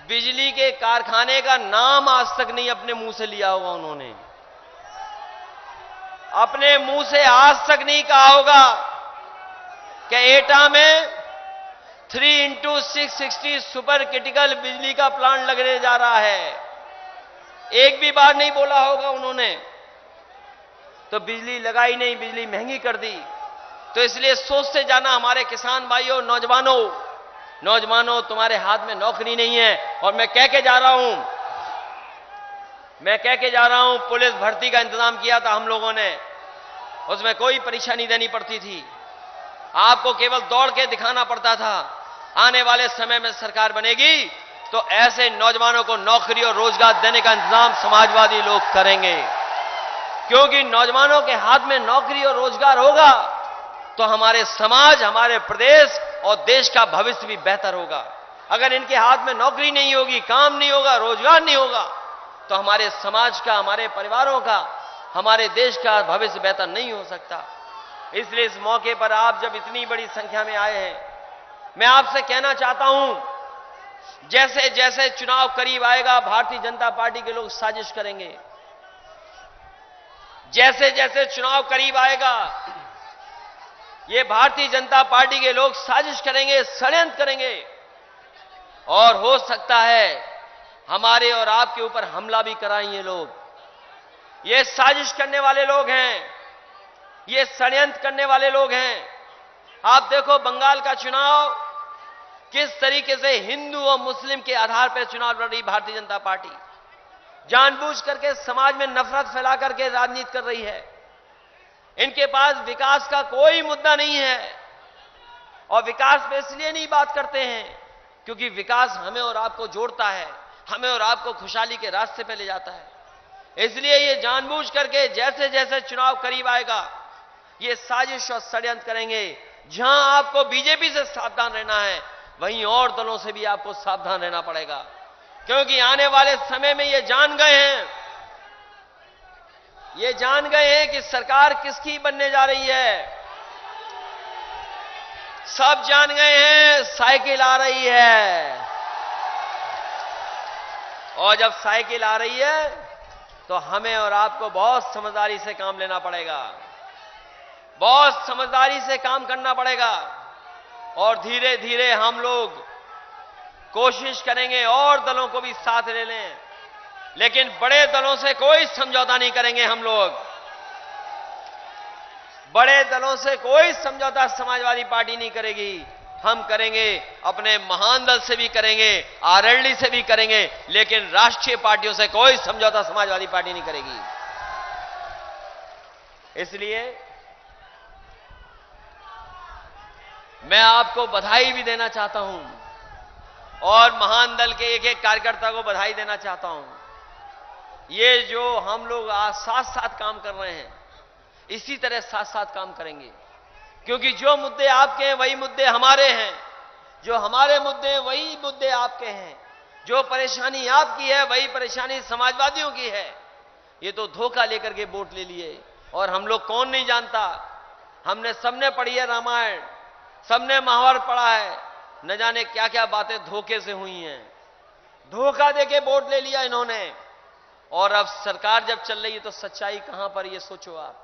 बिजली के कारखाने का नाम आज तक नहीं अपने मुंह से लिया होगा उन्होंने। अपने मुंह से आज तक नहीं कहा होगा कि एटा में 3x660 सुपर क्रिटिकल बिजली का प्लांट लगने जा रहा है। एक भी बार नहीं बोला होगा उन्होंने। तो बिजली लगाई नहीं, बिजली महंगी कर दी। तो इसलिए सोचते जाना हमारे किसान भाइयों, नौजवानों, तुम्हारे हाथ में नौकरी नहीं है। और मैं कह के जा रहा हूं, पुलिस भर्ती का इंतजाम किया था हम लोगों ने, उसमें कोई परीक्षा नहीं देनी पड़ती थी, आपको केवल दौड़ के दिखाना पड़ता था। आने वाले समय में सरकार बनेगी तो ऐसे नौजवानों को नौकरी और रोजगार देने का इंतजाम समाजवादी लोग करेंगे। क्योंकि नौजवानों के हाथ में नौकरी और रोजगार होगा तो हमारे समाज, हमारे प्रदेश और देश का भविष्य भी बेहतर होगा। अगर इनके हाथ में नौकरी नहीं होगी, काम नहीं होगा, रोजगार नहीं होगा, तो हमारे समाज का, हमारे परिवारों का, हमारे देश का भविष्य बेहतर नहीं हो सकता। इसलिए इस मौके पर आप जब इतनी बड़ी संख्या में आए हैं, मैं आपसे कहना चाहता हूं, जैसे जैसे चुनाव करीब आएगा, भारतीय जनता पार्टी के लोग साजिश करेंगे। जैसे जैसे चुनाव करीब आएगा, ये भारतीय जनता पार्टी के लोग साजिश करेंगे, षड्यंत्र करेंगे, और हो सकता है हमारे और आपके ऊपर हमला भी कराएं ये लोग। ये साजिश करने वाले लोग हैं, ये षड्यंत्र करने वाले लोग हैं। आप देखो बंगाल का चुनाव, किस तरीके से हिंदू और मुस्लिम के आधार पर चुनाव लड़ रही भारतीय जनता पार्टी। जानबूझ करके समाज में नफरत फैला करके राजनीति कर रही है। इनके पास विकास का कोई मुद्दा नहीं है, और विकास पे इसलिए नहीं बात करते हैं क्योंकि विकास हमें और आपको जोड़ता है, हमें और आपको खुशहाली के रास्ते पे ले जाता है। इसलिए ये जानबूझ करके जैसे जैसे चुनाव करीब आएगा, ये साजिश और षड्यंत्र करेंगे। जहां आपको बीजेपी से सावधान रहना है, वहीं और दलों से भी आपको सावधान रहना पड़ेगा, क्योंकि आने वाले समय में ये जान गए हैं कि सरकार किसकी बनने जा रही है। सब जान गए हैं साइकिल आ रही है, और जब साइकिल आ रही है तो हमें और आपको बहुत समझदारी से काम लेना पड़ेगा, बहुत समझदारी से काम करना पड़ेगा। और धीरे धीरे हम लोग कोशिश करेंगे और दलों को भी साथ ले लें, लेकिन बड़े दलों से कोई समझौता नहीं करेंगे। हम लोग बड़े दलों से कोई समझौता समाजवादी पार्टी नहीं करेगी। हम करेंगे, अपने महान दल से भी करेंगे, आरएलडी से भी करेंगे, लेकिन राष्ट्रीय पार्टियों से कोई समझौता समाजवादी पार्टी नहीं करेगी। इसलिए मैं आपको बधाई भी देना चाहता हूं और महान दल के एक एक कार्यकर्ता को बधाई देना चाहता हूं। ये जो हम लोग आज साथ साथ काम कर रहे हैं, इसी तरह साथ साथ काम करेंगे, क्योंकि जो मुद्दे आपके हैं वही मुद्दे हमारे हैं, जो हमारे मुद्दे हैं वही मुद्दे आपके हैं, जो परेशानी आपकी है वही परेशानी समाजवादियों की है। ये तो धोखा लेकर के वोट ले लिए, और हम लोग कौन नहीं जानता, हमने सबने पढ़ी है रामायण, सबने महाभारत पढ़ा है, न जाने क्या क्या बातें धोखे से हुई हैं। धोखा देके वोट ले लिया इन्होंने, और अब सरकार जब चल रही है तो सच्चाई कहां पर, ये सोचो आप।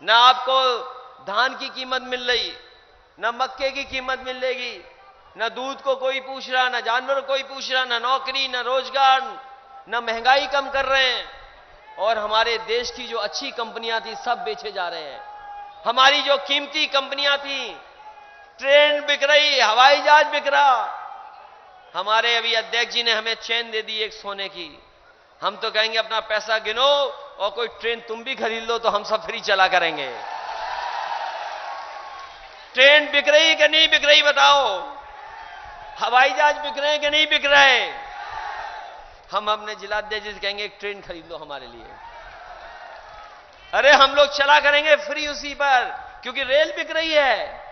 ना आपको धान की कीमत मिल रही, न मक्के की कीमत मिलेगी, न दूध को कोई पूछ रहा, न जानवर कोई पूछ रहा, न नौकरी, न रोजगार, न महंगाई कम कर रहे हैं। और हमारे देश की जो अच्छी कंपनियां थी सब बेचे जा रहे हैं। हमारी जो कीमती कंपनियां थी, ट्रेन बिक रही, हवाई जहाज बिक रहा। हमारे अभी अध्यक्ष जी ने हमें चेन दे दी एक सोने की। हम तो कहेंगे अपना पैसा गिनो और कोई ट्रेन तुम भी खरीद लो तो हम सब फ्री चला करेंगे। ट्रेन बिक रही कि नहीं बिक रही बताओ? हवाई जहाज बिक रहे हैं कि नहीं बिक रहे? हम अपने जिलाध्यक्ष जी से कहेंगे एक ट्रेन खरीद लो हमारे लिए। अरे हम लोग चला करेंगे फ्री उसी पर, क्योंकि रेल बिक रही है,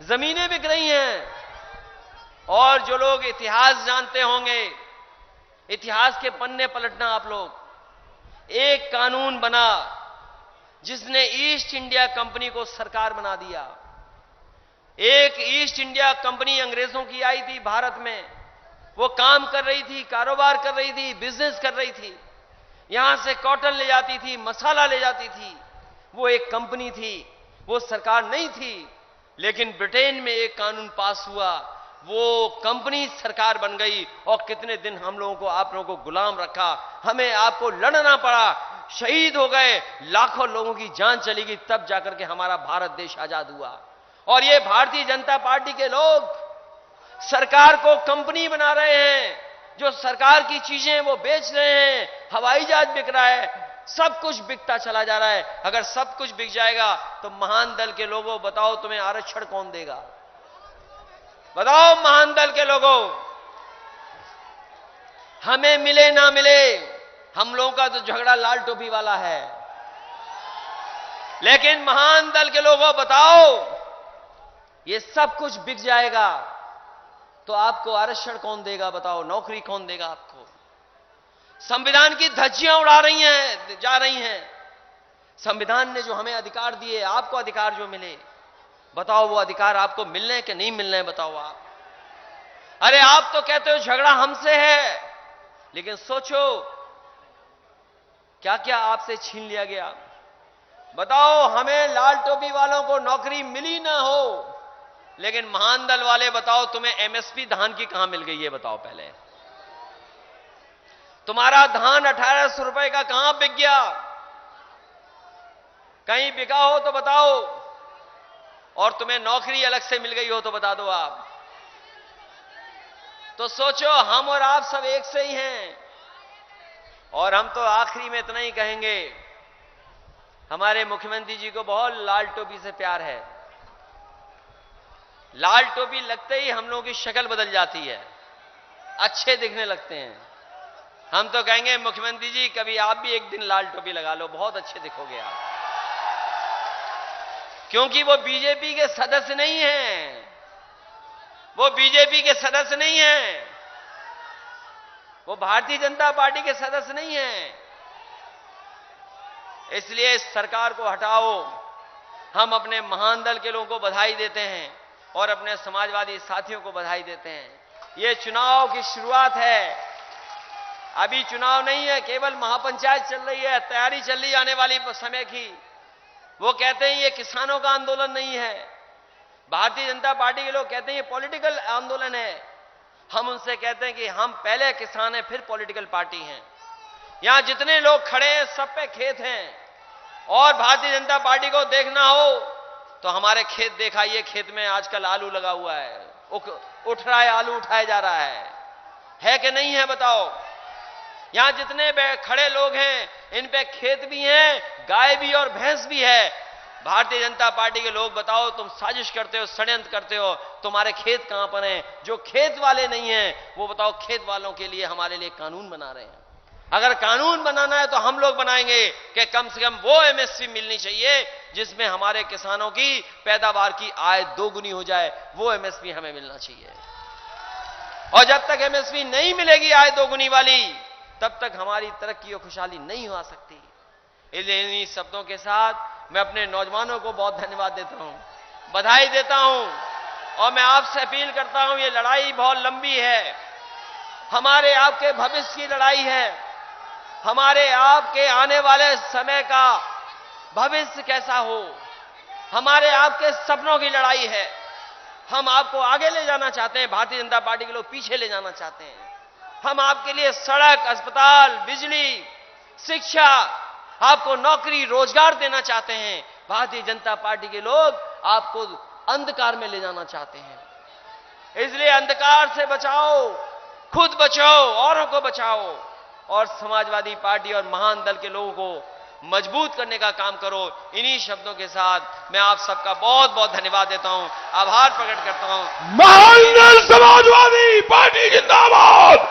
जमीनें बिक रही हैं। और जो लोग इतिहास जानते होंगे, इतिहास के पन्ने पलटना आप लोग। एक कानून बना जिसने ईस्ट इंडिया कंपनी को सरकार बना दिया। एक ईस्ट इंडिया कंपनी अंग्रेजों की आई थी भारत में, वो काम कर रही थी, कारोबार कर रही थी, बिजनेस कर रही थी, यहां से कॉटन ले जाती थी, मसाला ले जाती थी। वो एक कंपनी थी, वो सरकार नहीं थी। लेकिन ब्रिटेन में एक कानून पास हुआ, वो कंपनी सरकार बन गई, और कितने दिन हम लोगों को, आप लोगों को गुलाम रखा। हमें आपको लड़ना पड़ा, शहीद हो गए, लाखों लोगों की जान चली गई, तब जाकर के हमारा भारत देश आजाद हुआ। और ये भारतीय जनता पार्टी के लोग सरकार को कंपनी बना रहे हैं, जो सरकार की चीजें वो बेच रहे हैं। हवाई जहाज बिक रहा है, सब कुछ बिकता चला जा रहा है। अगर सब कुछ बिक जाएगा तो महान दल के लोगों बताओ तुम्हें आरक्षण कौन देगा? बताओ महान दल के लोगों, हमें मिले ना मिले, हम लोगों का तो झगड़ा लाल टोपी वाला है। लेकिन महान दल के लोगों बताओ, ये सब कुछ बिक जाएगा तो आपको आरक्षण कौन देगा? बताओ, नौकरी कौन देगा आपको? संविधान की धज्जियां उड़ा रही हैं, जा रही हैं। संविधान ने जो हमें अधिकार दिए, आपको अधिकार जो मिले, बताओ वो अधिकार आपको मिलने हैं कि नहीं मिलने हैं? बताओ आप। अरे आप तो कहते हो झगड़ा हमसे है, लेकिन सोचो क्या क्या आपसे छीन लिया गया। बताओ, हमें लाल टोपी वालों को नौकरी मिली ना हो, लेकिन महान दल वाले बताओ तुम्हें एमएसपी धान की कहां मिल गई है? बताओ पहले। तुम्हारा धान 1800 रुपए का कहां बिक गया? कहीं बिका हो तो बताओ, और तुम्हें नौकरी अलग से मिल गई हो तो बता दो आप। तो सोचो, हम और आप सब एक से ही हैं। और हम तो आखिरी में इतना ही कहेंगे, हमारे मुख्यमंत्री जी को बहुत लाल टोपी से प्यार है। लाल टोपी लगते ही हम लोगों की शक्ल बदल जाती है, अच्छे दिखने लगते हैं। हम तो कहेंगे मुख्यमंत्री जी कभी आप भी एक दिन लाल टोपी लगा लो, बहुत अच्छे दिखोगे आप। क्योंकि वो बीजेपी के सदस्य नहीं हैं, वो बीजेपी के सदस्य नहीं हैं, वो भारतीय जनता पार्टी के सदस्य नहीं हैं। इसलिए इस सरकार को हटाओ। हम अपने महान दल के लोगों को बधाई देते हैं और अपने समाजवादी साथियों को बधाई देते हैं। ये चुनाव की शुरुआत है, अभी चुनाव नहीं है, केवल महापंचायत चल रही है, तैयारी चल रही है आने वाली समय की। वो कहते हैं ये किसानों का आंदोलन नहीं है, भारतीय जनता पार्टी के लोग कहते हैं ये पॉलिटिकल आंदोलन है। हम उनसे कहते हैं कि हम पहले किसान हैं फिर पॉलिटिकल पार्टी हैं। यहां जितने लोग खड़े हैं सब पे खेत हैं, और भारतीय जनता पार्टी को देखना हो तो हमारे खेत दिखाइए, खेत में आजकल आलू लगा हुआ है, उठ रहा है, आलू उठाया जा रहा है कि नहीं है? बताओ। यहां जितने खड़े लोग हैं इन पे खेत भी हैं, गाय भी और भैंस भी है। भारतीय जनता पार्टी के लोग बताओ, तुम साजिश करते हो, षड्यंत्र करते हो, तुम्हारे खेत कहां पर हैं? जो खेत वाले नहीं हैं वो बताओ खेत वालों के लिए हमारे लिए कानून बना रहे हैं। अगर कानून बनाना है तो हम लोग बनाएंगे कि कम से कम वो एमएसपी मिलनी चाहिए जिसमें हमारे किसानों की पैदावार की आय दोगुनी हो जाए, वो एमएसपी हमें मिलना चाहिए। और जब तक एमएसपी नहीं मिलेगी आय दोगुनी वाली, तब तक हमारी तरक्की और खुशहाली नहीं हो सकती। इन्हीं शब्दों के साथ मैं अपने नौजवानों को बहुत धन्यवाद देता हूं, बधाई देता हूं, और मैं आपसे अपील करता हूं, ये लड़ाई बहुत लंबी है, हमारे आपके भविष्य की लड़ाई है, हमारे आपके आने वाले समय का भविष्य कैसा हो, हमारे आपके सपनों की लड़ाई है। हम आपको आगे ले जाना चाहते हैं, भारतीय जनता पार्टी के लोग पीछे ले जाना चाहते हैं। हम आपके लिए सड़क, अस्पताल, बिजली, शिक्षा, आपको नौकरी, रोजगार देना चाहते हैं। भारतीय जनता पार्टी के लोग आपको अंधकार में ले जाना चाहते हैं। इसलिए अंधकार से बचाओ, खुद बचाओ, औरों को बचाओ, और समाजवादी पार्टी और महान दल के लोगों को मजबूत करने का काम करो। इन्हीं शब्दों के साथ मैं आप सबका बहुत बहुत धन्यवाद देता हूं, आभार प्रकट करता हूं। महान दल समाजवादी पार्टी जिंदाबाद,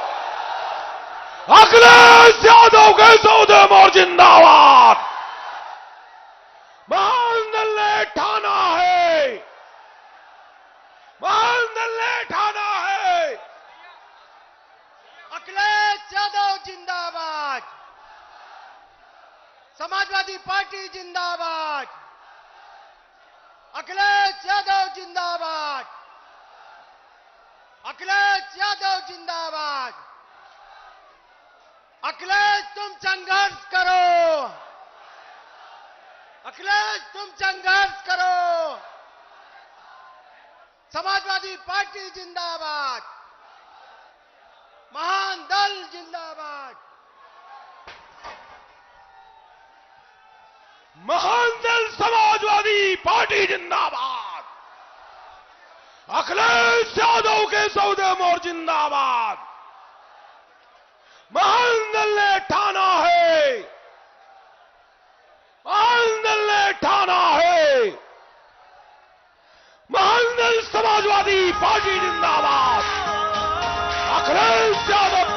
अखिलेश यादव के सौदे मोर जिंदाबाद। महान दल ने ठाना है, महान दल ने ठाना है। अखिलेश यादव जिंदाबाद, समाजवादी पार्टी जिंदाबाद, अखिलेश यादव जिंदाबाद, अखिलेश यादव जिंदाबाद। अखिलेश तुम संघर्ष करो, अखिलेश तुम संघर्ष करो। समाजवादी पार्टी जिंदाबाद, महान दल जिंदाबाद। महान दल समाजवादी पार्टी जिंदाबाद, अखिलेश यादव के सौदे मोर जिंदाबाद। महान दल ने ठाना है, महान दल ने ठाना है। महान दल समाजवादी पार्टी जिंदाबाद, अखिलेश यादव